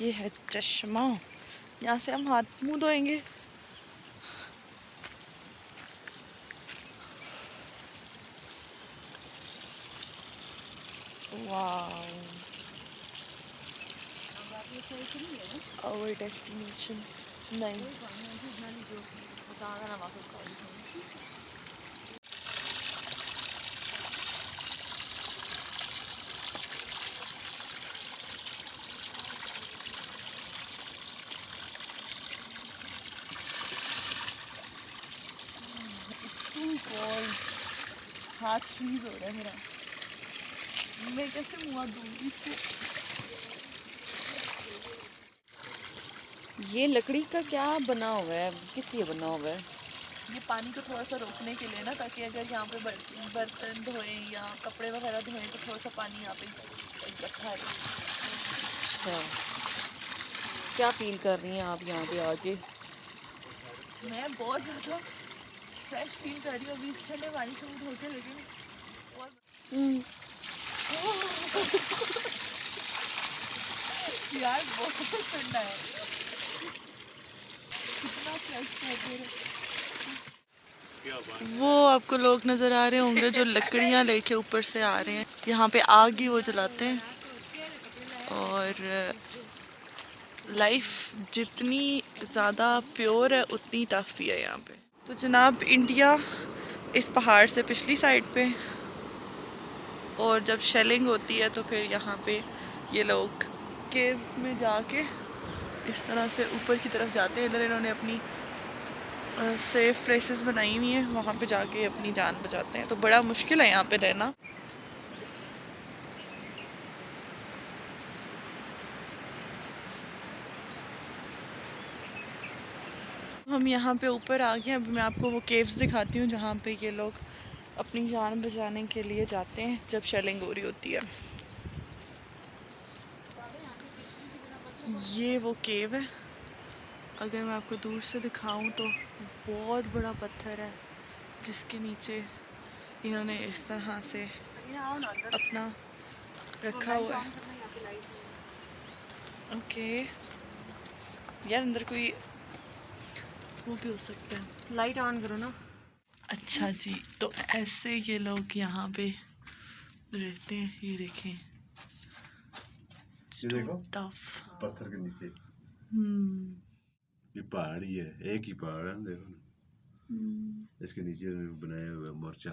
ये है चश्मा, यहाँ से हम हाथ मुंह धोएंगे। Wow, our destination. नहीं, हाथ फ्रीज हो रहा है मेरा, मैं कैसे मुँह दूँ इससे। ये लकड़ी का क्या बना हुआ है, किस लिए बना हुआ है? ये पानी को थोड़ा सा रोकने के लिए ना, ताकि अगर यहाँ पे बर्तन धोएं या कपड़े वगैरह धोएं तो थोड़ा सा पानी यहाँ पे इकट्ठा रहे। अच्छा, क्या फील कर रही हैं आप यहाँ पे आके? मैं बहुत ज़्यादा फ्रेश फील कर रही हूँ अभी इस ठंडे पानी से मुँह धो के, लेकिन यार बहुत ठंडा है, कितना फ्रेश है। वो आपको लोग नज़र आ रहे होंगे जो लकड़ियाँ लेके ऊपर से आ रहे हैं, यहाँ पे आग ही वो जलाते हैं। और लाइफ जितनी ज़्यादा प्योर है उतनी टफ भी है यहाँ पे। तो जनाब इंडिया इस पहाड़ से पिछली साइड पे, और जब शेलिंग होती है तो फिर यहाँ पे ये लोग केव्स में जाके इस तरह से ऊपर की तरफ जाते हैं। इधर इन्होंने अपनी सेफ प्लेसेस बनाई हुई हैं, वहाँ पे जाके अपनी जान बचाते हैं। तो बड़ा मुश्किल है यहाँ पे रहना। हम यहाँ पे ऊपर आ गए। अभी मैं आपको वो केव्स दिखाती हूँ जहाँ पे ये लोग अपनी जान बचाने के लिए जाते हैं जब शेलिंग हो रही होती है। ये वो केव है, अगर मैं आपको दूर से दिखाऊं तो बहुत बड़ा पत्थर है जिसके नीचे इन्होंने इस तरह से अपना रखा हुआ है। ओके यार, अंदर कोई वो भी हो सकता है। लाइट ऑन करो ना। अच्छा जी, तो ऐसे ये लोग यहाँ पे रहते हैं। ये देखें, ये देखो टफ पत्थर के नीचे। ये पहाड़ ही है, एक ही पहाड़ है, देखो ना। इसके नीचे बनाया हुआ मोर्चा।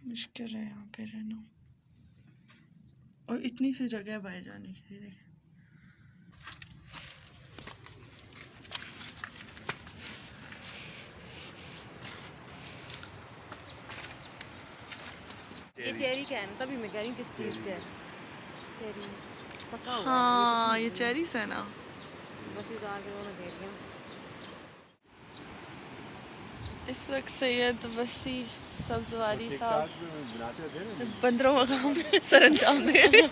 मुश्किल है यहाँ पे रहना, और इतनी सी जगह है बाहर जाने के लिए। देखें, ये चेरी का है ना, तभी मैं कह रही हूँ किस चीज़ का है। चेरी पका हुआ है। हाँ ये चेरीज है ना। बस इधर आके वो मैं देख रही हूँ। इस वक्त सैयद वसी सब्जवारी साहब 15 मकाम में सर अंजाम दे रहे हैं।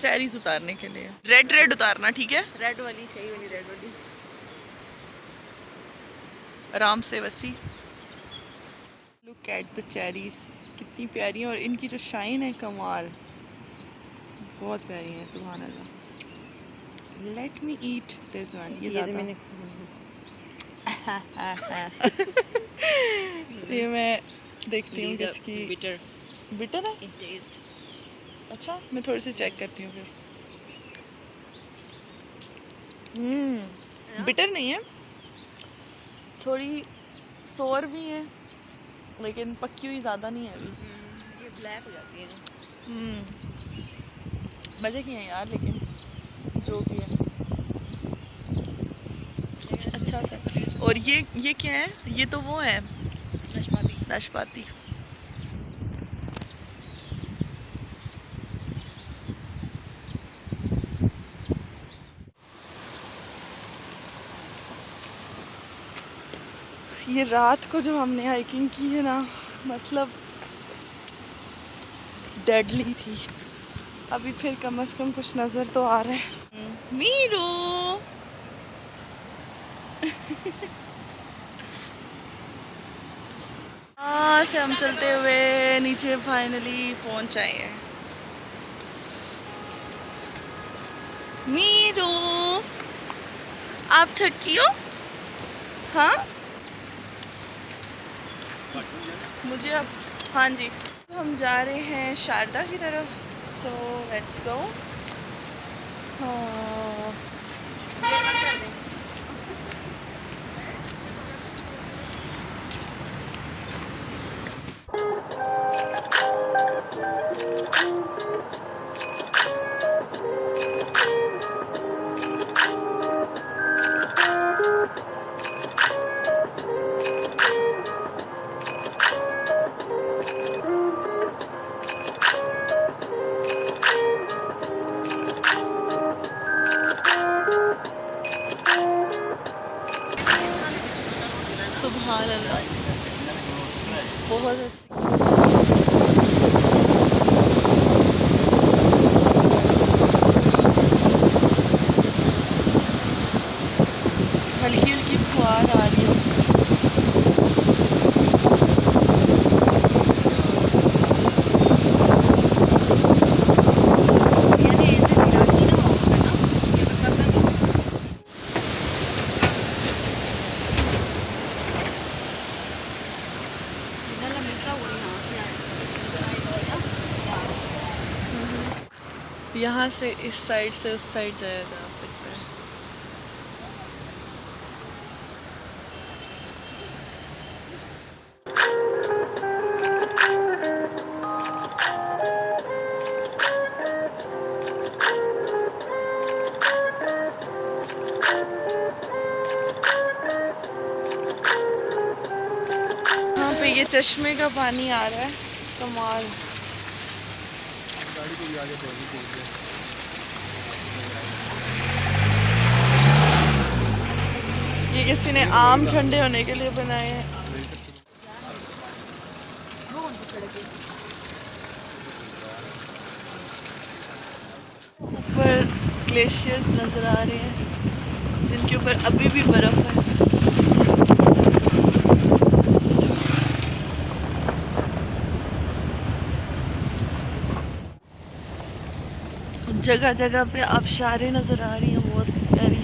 चेरीज उतारने के लिए रेड रेड उतारना, ठीक है? रेड वाली सही वाली, रेड वाली। आराम से वसी। लुक एट द चेरीज, कितनी प्यारी हैं, और इनकी जो शाइन है कमाल, बहुत प्यारी है। सुभान अल्लाह। Let me eat this one. ये ज़्यादा मैंने ये मैं देखती हूँ किसकी। बिटर बिटर है इन टेस्ट। अच्छा, मैं थोड़ी सी चेक करती हूँ फिर। बिटर नहीं है, थोड़ी सोर भी है, लेकिन पक्की हुई ज़्यादा नहीं है अभी। ये ब्लैक हो जाती है ना। मज़े की हैं यार, लेकिन जो भी है कुछ अच्छा सा। और ये क्या है? ये तो वो है नाशपाती। नाशपाती। ये रात को जो हमने हाइकिंग की है ना, मतलब डेडली थी। अभी फिर कम से कम कुछ नज़र तो आ रहा है। मीरू वहाँ से हम चलते हुए नीचे फाइनली पहुँच आए हैं। मीरू, आप थकी हो? हाँ, मुझे अब, हाँ जी, हम जा रहे हैं शारदा की तरफ। So let's go. हाँ, सुभान अल्लाह, बहुत हंसी। हल्की हल्की फुहार आ रही है। यहाँ से इस साइड से उस साइड जाया जा सकता है। यहाँ पे ये चश्मे का पानी आ रहा है, कमाल। ये किसी ने आम ठंडे होने के लिए बनाए हैं। ऊपर ग्लेशियर्स नजर आ रहे हैं जिनके ऊपर अभी भी बर्फ है। जगह जगह पे आबशारें नजर आ रही हैं, बहुत प्यारी।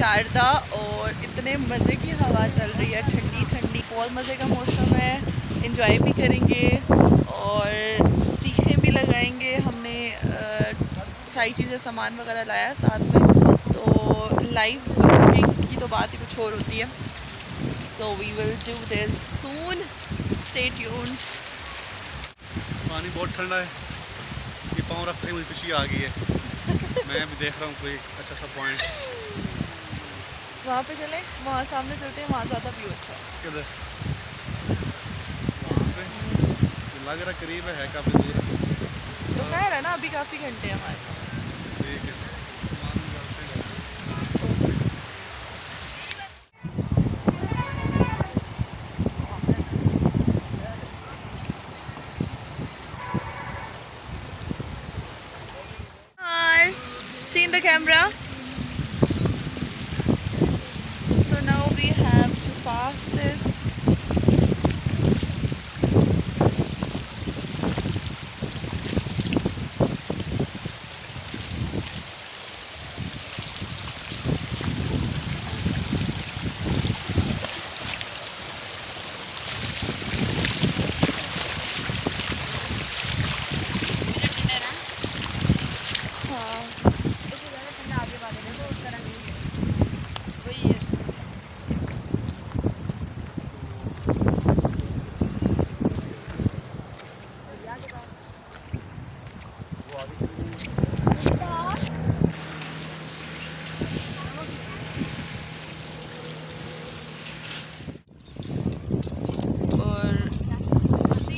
शारदा और इतने मज़े की हवा चल रही है, ठंडी ठंडी, बहुत मज़े का मौसम है। एंजॉय भी करेंगे और सीखें भी लगाएंगे। हमने सारी चीज़ें, सामान वगैरह लाया साथ में, तो लाइव कुकिंग की तो बात ही कुछ और होती है। So we will do this soon, stay tuned. पानी बहुत ठंडा है, ये पाँव रखते ही मुझे खुशी आ गई है। मैं भी देख रहा हूँ कोई अच्छा सा पॉइंट। वहाँ पे चलें, वहाँ सामने चलते हैं, वहाँ ज़्यादा व्यू अच्छा है। किधर? वहाँ पे लग रहा करीब है काफ़ी दूर। तो कह रहा है ना, अभी काफ़ी घंटे हैं हमारे पास। ठीक है, Hi, see in the camera. So now we have to pass this.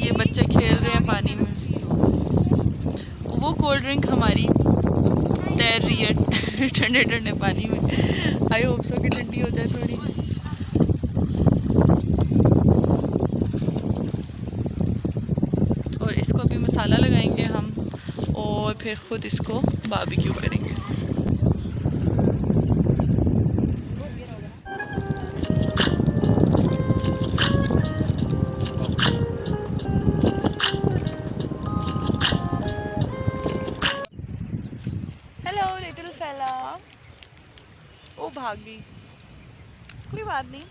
ये बच्चे खेल रहे हैं पानी में। वो कोल्ड ड्रिंक हमारी तैर रही है ठंडे ठंडे पानी में। आई होप सो कि ठंडी हो जाए थोड़ी। और इसको अभी मसाला लगाएंगे हम और फिर खुद इसको बारबेक्यू करेंगे। ओ भाग गई, कोई बात नहीं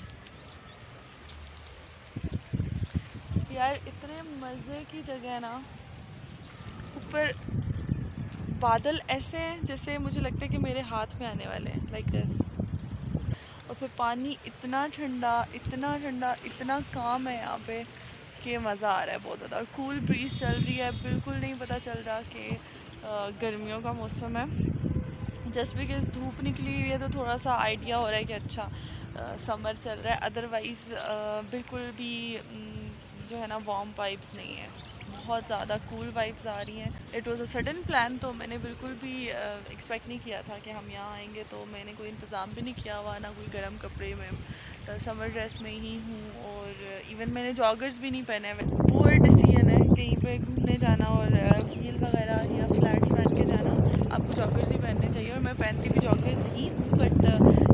यार। इतने मज़े की जगह है ना, ऊपर बादल ऐसे हैं जैसे मुझे लगता है कि मेरे हाथ में आने वाले हैं, लाइक दिस। और फिर पानी इतना ठंडा, इतना ठंडा, इतना काम है यहाँ पे कि मज़ा आ रहा है बहुत ज़्यादा। और कूल ब्रीज चल रही है, बिल्कुल नहीं पता चल रहा कि गर्मियों का मौसम है। जस्ट बिकॉज धूप निकली हुई है तो थोड़ा सा आइडिया हो रहा है कि अच्छा समर चल रहा है। अदरवाइज़ बिल्कुल भी जो है ना वार्म वाइब्स नहीं है, बहुत ज़्यादा कूल वाइब्स आ रही हैं। It was a sudden plan, तो मैंने बिल्कुल भी एक्सपेक्ट नहीं किया था कि हम यहाँ आएंगे। तो मैंने कोई इंतज़ाम भी नहीं किया हुआ, ना कोई गर्म कपड़े में, समर ड्रेस में ही हूँ। और इवन मैंने जॉगर्स भी नहीं पहने हुए। पोअर डिसीजन है कहीं पे घूमने जाना और हील वगैरह या फ्लैट्स पहन के जाना, आपको जॉगर्स ही पहनने चाहिए। और मैं पहनती भी जॉगर्स ही हूँ, बट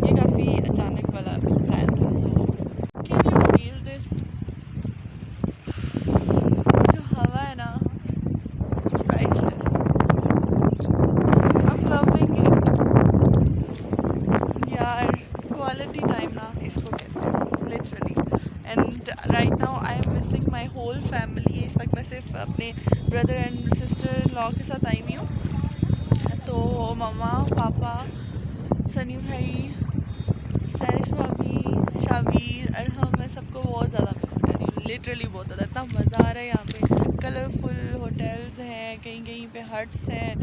ये काफ़ी अचानक वाला प्लान था। So can you feel this? जो हवा है ना, it's priceless. I'm loving it यार। क्वालिटी टाइम ना इसको कहते हैं literally. And right now I am missing my whole family. इस वक्त मैं सिर्फ अपने brother and sister in law के साथ आई हुई हूँ। तो मम्मा, पापा, सनी भाई, सैश भाभी, शाबीर, अरहम, मैं सबको बहुत ज़्यादा मिस कर रही हूँ, लिटरली बहुत ज़्यादा। इतना मज़ा आ रहा है यहाँ पे। कलरफुल होटल्स हैं, कहीं कहीं पे हट्स हैं,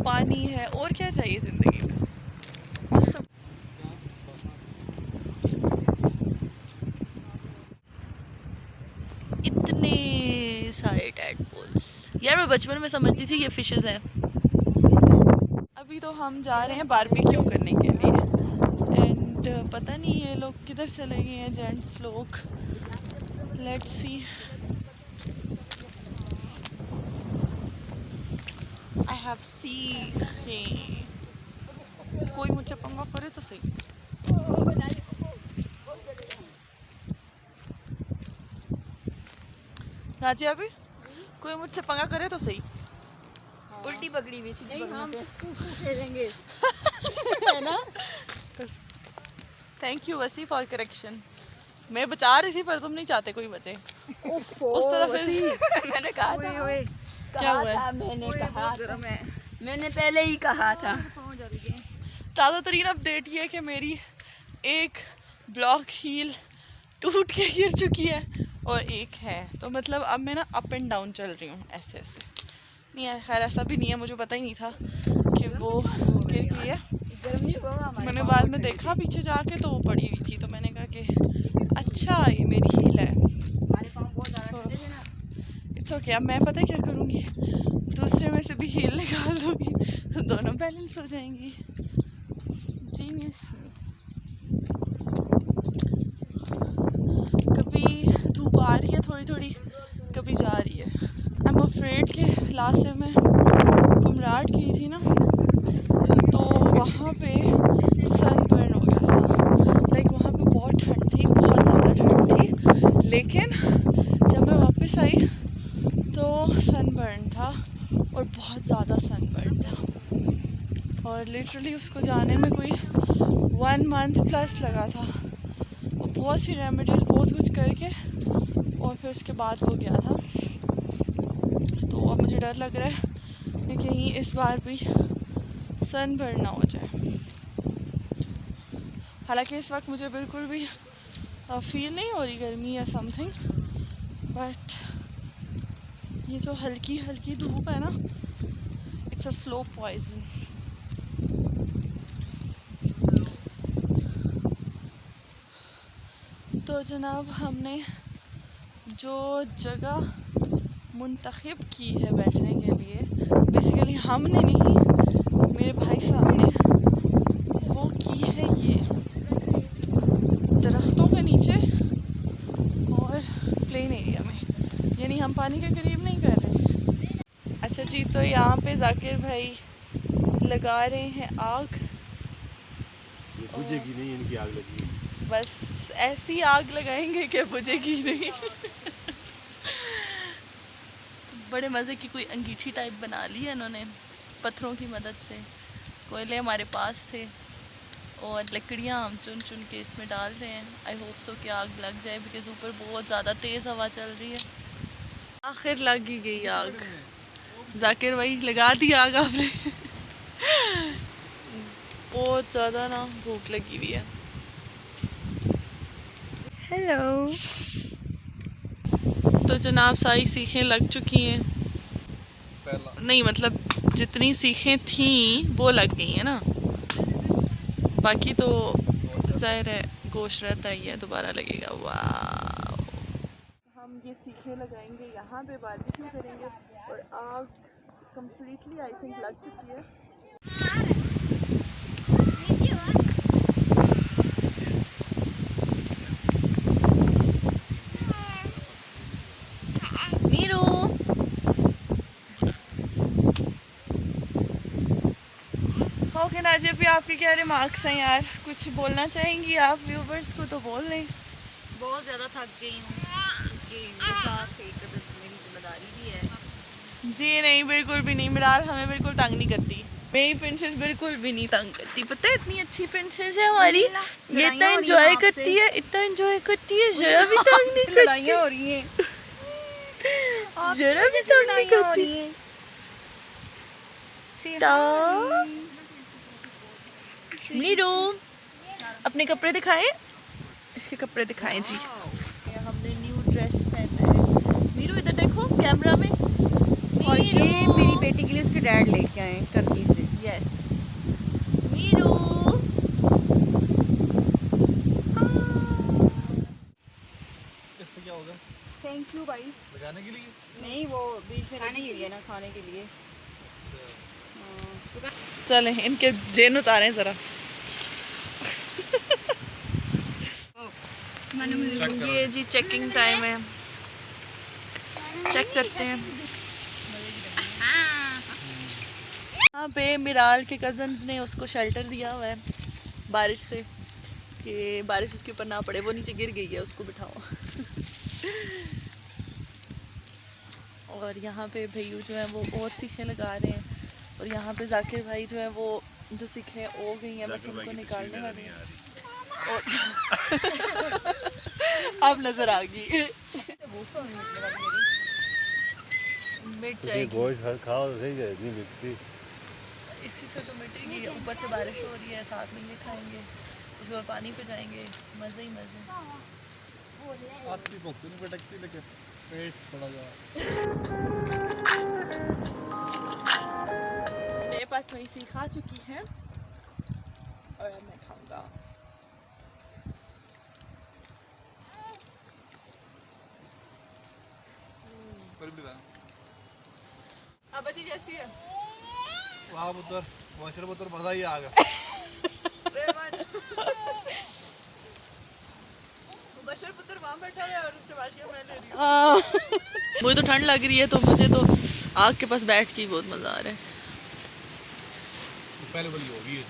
पानी है, और क्या चाहिए ज़िंदगी में। awesome। इतने सारे टैडपोल्स यार, मैं बचपन में समझती थी ये फिशेस हैं। अभी तो हम जा रहे हैं बारबेक्यू करने के लिए, एंड पता नहीं ये लोग किधर चले गए हैं, जेंट्स लोग। Let's see. I have seen, कोई मुझसे पंगा करे तो सही। राजी अभी कोई मुझसे पंगा करे तो सही। उल्टी पकड़ी हुई सीधी पकड़ने पे खेलेंगे है ना। थैंक यू वसी फॉर करेक्शन। मैं बचा रही थी पर तुम नहीं चाहते कोई बचे। उस तरफ मैंने कहा था, क्या हुआ है? मैंने पहले ही कहा था। ताज़ा तरीन अपडेट ये है कि मेरी एक ब्लॉक हील टूट के गिर चुकी है और एक है, तो मतलब अब मैं ना अप एंड डाउन चल रही हूँ ऐसे ऐसे। नहीं है, खैर ऐसा भी नहीं है, मुझे पता ही नहीं था कि वो गिर गई है। मैंने बाद में देखा पीछे जाके तो वो पड़ी हुई थी, तो मैंने कहा कि अच्छा ये मेरी हील है। It's okay. अब मैं पता क्या करूँगी, दूसरे में से भी हील निकाल दूँगी तो दोनों बैलेंस हो जाएंगी। जीनियस। कभी धूप आ रही है थोड़ी थोड़ी, कभी जा रही है। आई एम अफ्रेड कि लास्ट टाइम मैं कुमराट की थी ना, तो वहाँ पे सनबर्न हो गया था। लाइक वहाँ पे बहुत ठंड थी, बहुत ज़्यादा ठंड थी, लेकिन जब मैं वापस आई तो सनबर्न था और बहुत ज़्यादा सनबर्न था। और लिटरली उसको जाने में कोई 1 मंथ प्लस लगा था। और बहुत सी रेमेडीज बहुत कुछ करके और फिर उसके बाद वो गया था। तो अब मुझे डर लग रहा है कि कहीं इस बार भी सनबर्न ना हो जाए। हालांकि इस वक्त मुझे बिल्कुल भी फील नहीं हो रही गर्मी या समथिंग, बट ये जो हल्की हल्की धूप है ना, इट्स अ स्लो पॉइजन। तो जनाब हमने जो जगह मुंतखब की है बैठने के लिए, बेसिकली हमने नहीं, मेरे भाई साहब ने वो की है ये दरख्तों के नीचे और प्लेन एरिया में, यानी हम पानी के करीब नहीं कर रहे। अच्छा जी, तो यहाँ पे जाकिर भाई लगा रहे हैं आग। ये बुझेगी नहीं, इनकी आग लगी है। बस ऐसी आग लगाएंगे कि बुझेगी नहीं। बड़े मज़े की कोई अंगीठी टाइप बना ली है इन्होंने पत्थरों की मदद से। कोयले हमारे पास थे और लकड़ियाँ हम चुन चुन के इसमें डाल रहे हैं। आई होप सो कि आग लग जाए, बिकॉज ऊपर बहुत ज़्यादा तेज़ हवा चल रही है। आखिर लग ही गई आग। जाकिर भाई लगा दी आग आपने। बहुत ज़्यादा ना भूख लगी हुई है। हेलो। तो जनाब सारी सीखें लग चुकी हैं। नहीं मतलब जितनी सीखें थीं वो लग गई हैं ना, बाकी तो ज़ाहिर है गोश्त रहता ही है, दोबारा लगेगा। वाह। हम ये सीखें लगाएंगे, यहाँ पे बारबेक्यू करेंगे और आग कंप्लीटली आई थिंक लग चुकी है। मीरू ओके नाजिया भी, आपके क्या रिमार्क्स हैं यार? कुछ बोलना चाहेंगी आप व्यूवर्स को? तो बोल रहे। बहुत ज़्यादा थक गई हूँ क्योंकि मेरे साथ एक मेरी जिम्मेदारी भी है। जी नहीं, बिल्कुल भी नहीं। मिरार हमें बिल्कुल तंग नहीं करती। मेरी प्रिंसेस बिल्कुल भी नहीं तंग करती। पता है इतनी अच्छी प्रिंसेस है हमारी, ये इतना एंजॉय करती है, इतना एंजॉय करती है, जरा भी तंग नहीं करती। लड़ाइयाँ हो रही हैं, जरा भी तंग नहीं करती। मीरू अपने कपड़े दिखाएं, इसके कपड़े दिखाएं जी। ये हमने न्यू ड्रेस पहना है। मीरू इधर देखो कैमरा में। और ये मेरी बेटी के लिए उसके डैड लेके आए टर्की से। यस मीरू। इससे क्या होगा? थैंक यू भाई। लगाने के लिए? नहीं, वो बीच में खाने के लिए ना, खाने के लिए। चलें इनके जेन उतारें जरा। ये जी चेकिंग टाइम है, चेक करते हैं। यहाँ पे मिराल के कज़न्स ने उसको शेल्टर दिया हुआ है बारिश से, कि बारिश उसके ऊपर ना पड़े। वो नीचे गिर गई है, उसको बिठाओ। और यहाँ पे भैयू जो है वो और सीखें लगा रहे हैं, और यहाँ पे जाकिर भाई जो है वो जो सीखें हो गई हैं, बस उनको निकालने वाले हैं। अब नजर आ गई। मिट जाएगी, गोश्त खाओ तो सही है, नहीं मिटती। इसी से तो मिटेगी। ऊपर से बारिश हो रही है, साथ में ये खाएंगे, उसके बाद पानी पे जाएंगे, मज़े ही मज़े। आपकी भूख नहीं भटकती लेकिन पेट बड़ा जाए। मेरे पास वही सी खा चुकी है और अब मैं खाऊंगा। अब बची जैसी है वहाँ उधर वॉशर उधर मजा ही आ गया। बशर पुत्र वहाँ बैठा है और उससे बाशियाँ मैं ले रही हूँ। मुझे तो ठंड लग रही है, तो मुझे तो आग के पास बैठ के ही बहुत मज़ा आ रहा है। पहले वाली होगी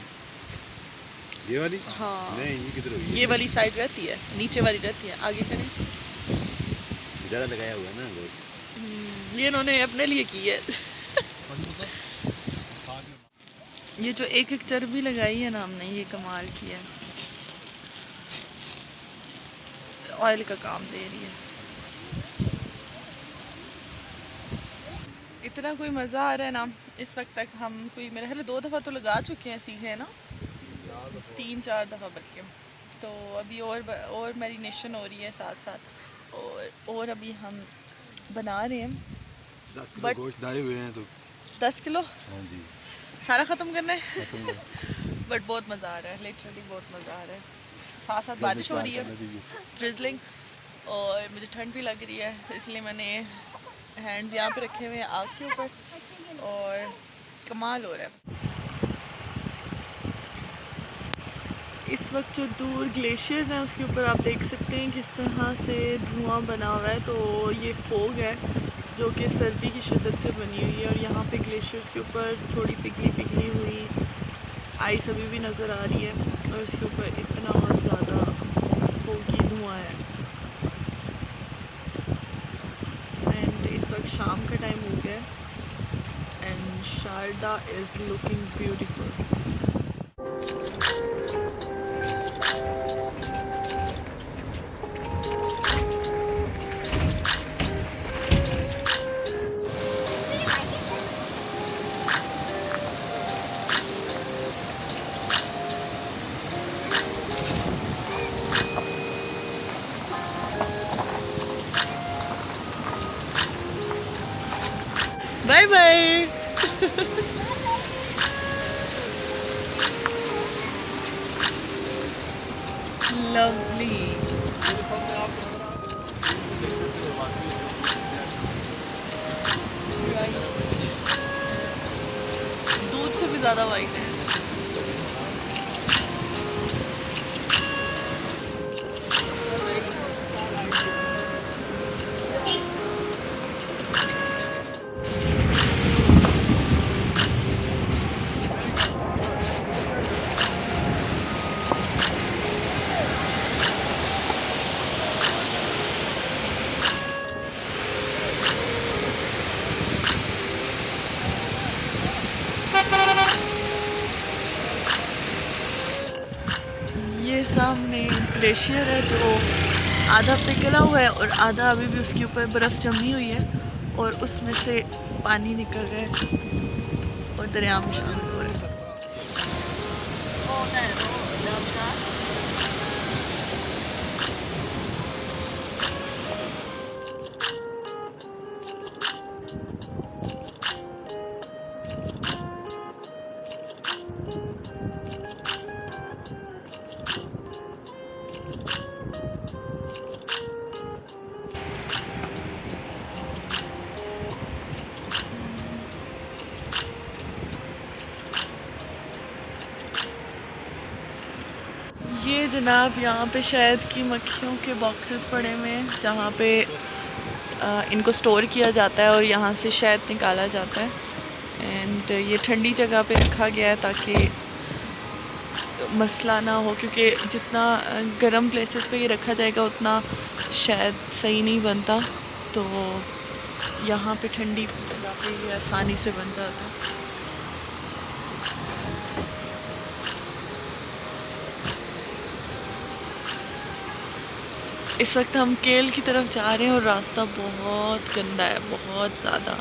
ये वाली? हाँ। नहीं, ये किधर होगी? ये वाली साइड रहती है, नीचे वाली रहती है, आगे का नीचे। ज़्यादा लगाया हुआ है ना लोग। ये इन्होंने अपने लिए की है। ये जो एक एक चर्बी लगाई है ना हमने, ये कमाल की है, ऑयल का काम दे रही है। इतना कोई मज़ा आ रहा है ना इस वक्त तक। हम कोई मेरे ख्याल 2 दफ़ा तो लगा चुके हैं सीधे ना, 3-4 दफ़ा बल्कि। तो अभी और मैरिनेशन हो रही है साथ साथ, और अभी हम बना रहे हैं। 10 किलो गोश्त डाले हुए हैं तो 10 किलो हाँ जी सारा ख़त्म करना है। बट बहुत मज़ा आ रहा है, लिटरली बहुत मज़ा आ रहा है। साथ साथ बारिश हो रही है, ड्रिजलिंग, और मुझे ठंड भी लग रही है, इसलिए मैंने हैंड्स यहाँ पे रखे हुए हैं आग के ऊपर, और कमाल हो रहा है। इस वक्त जो दूर ग्लेशियर्स हैं उसके ऊपर आप देख सकते हैं किस तरह से धुआं बना हुआ है। तो ये फोग है जो कि सर्दी की शिद्दत से बनी हुई है, और यहाँ पे ग्लेशियर्स के ऊपर थोड़ी पिघली हुई आइस अभी भी नज़र आ रही है, और उसके ऊपर इतना ज़्यादा फोगी धुआं है। एंड इस वक्त शाम का टाइम हो गया है, and Sharda is looking beautiful. Bye bye. Lovely. दूध से भी ज़्यादा वाइट है। ये सामने ग्लेशियर है जो आधा पिघला हुआ है और आधा अभी भी उसके ऊपर बर्फ़ जमी हुई है, और उसमें से पानी निकल रहा है और दरिया में शामिल हो रहा है। ये जनाब यहाँ पे शहद की मक्खियों के बॉक्सेस पड़े हुए हैं जहाँ पे इनको स्टोर किया जाता है और यहाँ से शहद निकाला जाता है। एंड ये ठंडी जगह पे रखा गया है ताकि मसला ना हो, क्योंकि जितना गर्म प्लेसेस पे ये रखा जाएगा उतना शहद सही नहीं बनता, तो यहाँ पे ठंडी जगह पे ये आसानी से बन जाता है। इस वक्त हम केल की तरफ जा रहे हैं और रास्ता बहुत गंदा है, बहुत ज़्यादा।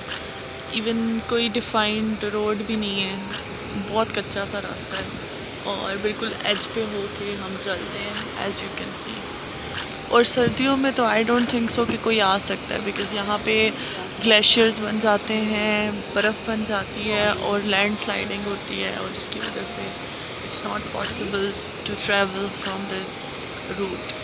इवन कोई डिफाइंड रोड भी नहीं है, बहुत कच्चा सा रास्ता है और बिल्कुल एज पे हो के हम चल रहे हैं, एज़ यू कैन सी। और सर्दियों में तो आई डोंट थिंक सो कि कोई आ सकता है, बिकॉज़ यहाँ पे ग्लेशियर्स बन जाते हैं, बर्फ़ बन जाती है और लैंड स्लाइडिंग होती है, और जिसकी वजह से it's not possible to travel from this route.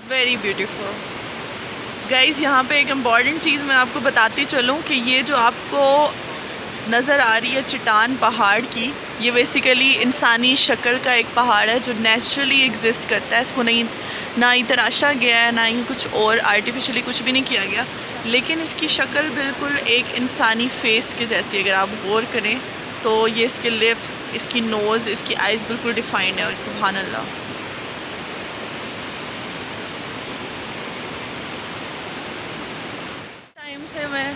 Very beautiful guys. यहाँ पे एक इम्पॉर्टेंट चीज़ मैं आपको बताती चलूँ कि ये जो आपको नज़र आ रही है चट्टान पहाड़ की, ये बेसिकली इंसानी शक्ल का एक पहाड़ है जो नेचुरली एग्जिस्ट करता है। इसको ना ही तराशा गया है, ना ही कुछ और आर्टिफिशियली कुछ भी नहीं किया गया, लेकिन इसकी शक्ल बिल्कुल एक इंसानी फेस के जैसी। अगर आप गौर करें तो ये इसके लिप्स, इसकी नोज़, इसकी आइज़ बिल्कुल डिफाइंड है। और सुभान अल्लाह, टाइम से मैं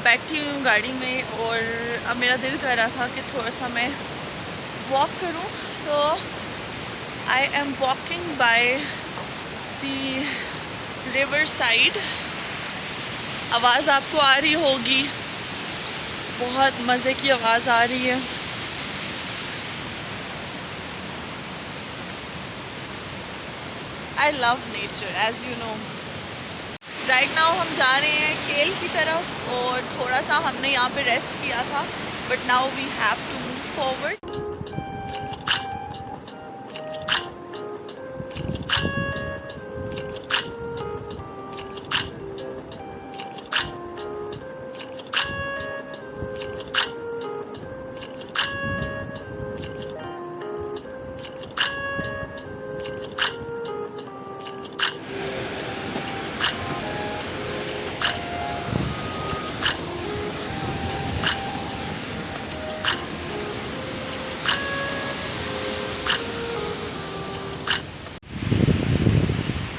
बैठी हुई हूँ गाड़ी में और अब मेरा दिल कर रहा था कि थोड़ा सा मैं वॉक करूँ। So I am walking by the river side. आवाज़ आपको आ रही होगी, बहुत मज़े की आवाज़ आ रही है। I love nature as you know. Right now हम जा रहे हैं केल की तरफ और थोड़ा सा हमने यहाँ पे रेस्ट किया था, but now we have to move forward.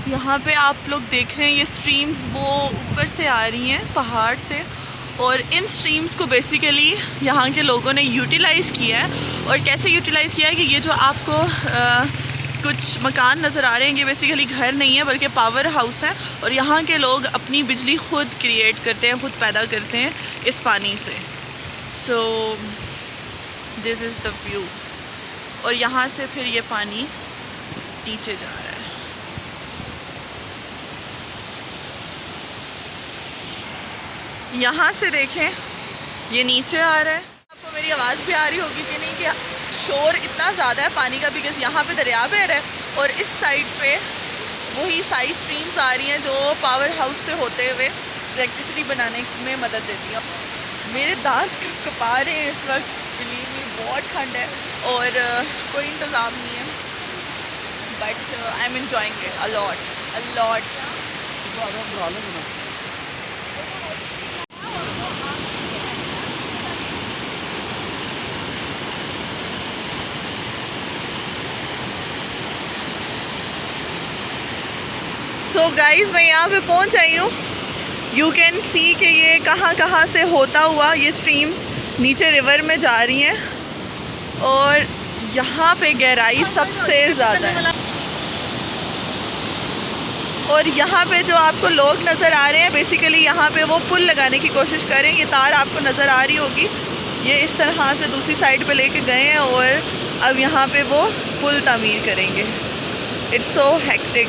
यहाँ पे आप लोग देख रहे हैं ये स्ट्रीम्स वो ऊपर से आ रही हैं पहाड़ से, और इन स्ट्रीम्स को बेसिकली यहाँ के लोगों ने यूटिलाइज़ किया है। और कैसे यूटिलाइज़ किया है कि ये जो आपको कुछ मकान नज़र आ रहे हैं, ये बेसिकली घर नहीं है बल्कि पावर हाउस है, और यहाँ के लोग अपनी बिजली खुद क्रिएट करते हैं, खुद पैदा करते हैं इस पानी से। So this is the view. और यहाँ से फिर ये पानी नीचे जा रहा है। यहाँ से देखें, ये नीचे आ रहा है। आपको मेरी आवाज़ भी आ रही होगी कि नहीं कि शोर इतना ज़्यादा है पानी का, बिकॉज़ यहाँ पे दरिया बह रहा है और इस साइड पे वही सारी स्ट्रीम्स आ रही हैं जो पावर हाउस से होते हुए इलेक्ट्रिसिटी बनाने में मदद देती हैं। मेरे दांत कपा रहे हैं इस वक्त, बिलीव मी, बहुत ठंड है और कोई इंतज़ाम नहीं है, but I am enjoying it a lot. So guys, मैं यहाँ पे पहुँच आई हूँ। यू कैन सी कि ये कहाँ से होता हुआ ये स्ट्रीम्स नीचे रिवर में जा रही हैं, और यहाँ पे गहराई सबसे ज़्यादा है। और यहाँ पे जो आपको लोग नज़र आ रहे हैं, बेसिकली यहाँ पे वो पुल लगाने की कोशिश करें। ये तार आपको नज़र आ रही होगी, ये इस तरह से दूसरी साइड पे लेके गए हैं और अब यहाँ पे वो पुल तामीर करेंगे। It's so hectic.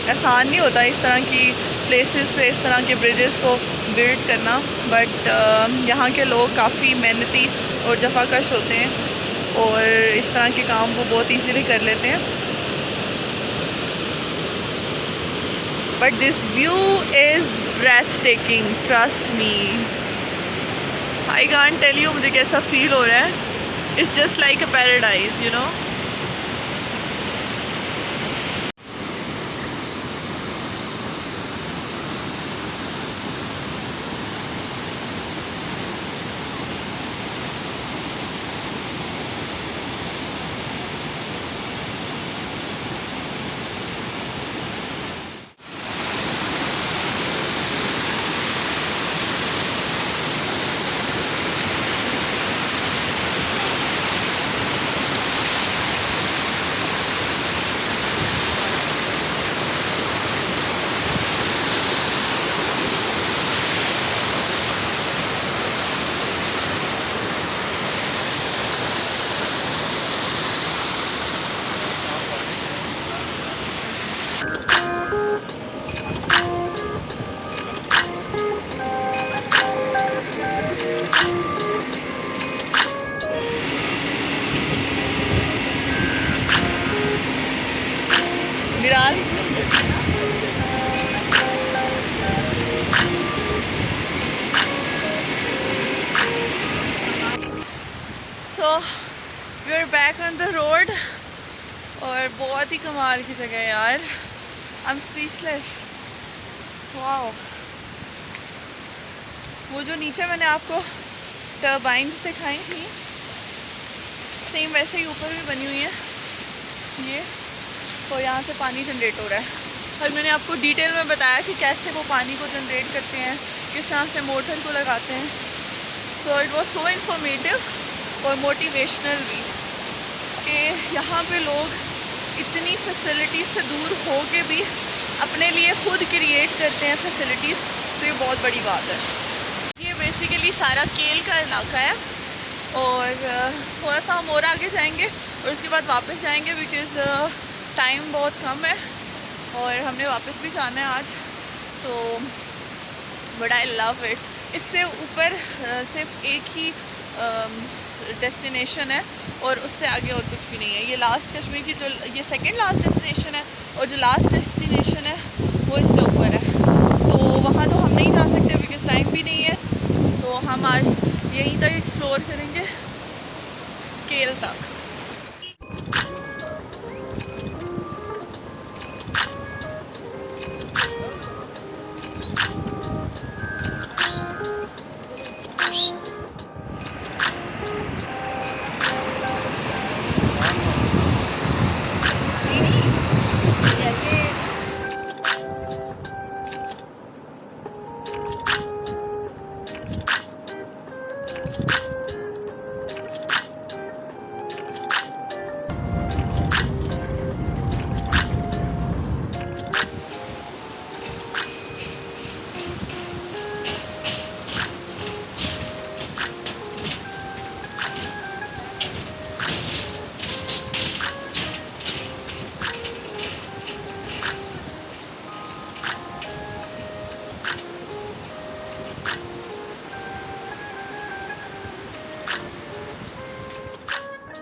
आसान नहीं होता इस तरह की प्लेसेस पे इस तरह के ब्रिजेस को बिल्ड करना, बट यहाँ के लोग काफ़ी मेहनती और जफाकश होते हैं और इस तरह के काम वो बहुत ईजीली कर लेते हैं। But this view is breathtaking, trust me. I can't tell you मुझे कैसा फील हो रहा है। It's just like a paradise, you know. विराल so we are back on the road और बहुत ही कमाल की जगह है यार। I am speechless. वाओ, वो जो नीचे मैंने आपको टर्बाइन्स दिखाई थी सेम वैसे ही ऊपर भी बनी हुई है ये, और यहाँ से पानी जनरेट हो रहा है। और मैंने आपको डिटेल में बताया कि कैसे वो पानी को जनरेट करते हैं, किस तरह से मोटर को लगाते हैं। So it was so informative और मोटिवेशनल भी कि यहाँ पे लोग इतनी फैसिलिटीज़ से दूर हो के भी अपने लिए खुद क्रिएट करते हैं फैसिलिटीज़, तो ये बहुत बड़ी बात है। ये बेसिकली सारा केल का इलाका है और थोड़ा सा हम और आगे जाएंगे और उसके बाद वापस जाएंगे बिकॉज़ टाइम बहुत कम है और हमने वापस भी जाना है आज तो। But I love it. इससे ऊपर सिर्फ एक ही डेस्टिनेशन है और उससे आगे और कुछ भी नहीं है। ये लास्ट कश्मीर की जो ये सेकंड लास्ट डेस्टिनेशन है और जो लास्ट डेस्टिनेशन है वो इससे ऊपर है, तो वहाँ तो हम नहीं जा सकते बिकॉज़ टाइम भी नहीं है। सो हम आज यहीं तक एक्सप्लोर करेंगे केल तक।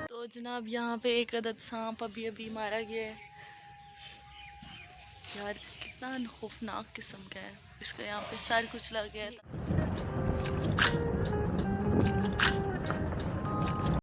तो जनाब यहाँ पे एक अदद सांप अभी अभी मारा गया है यार, कितना खौफनाक किस्म का है। इसका यहाँ पे सर कुचला गया था।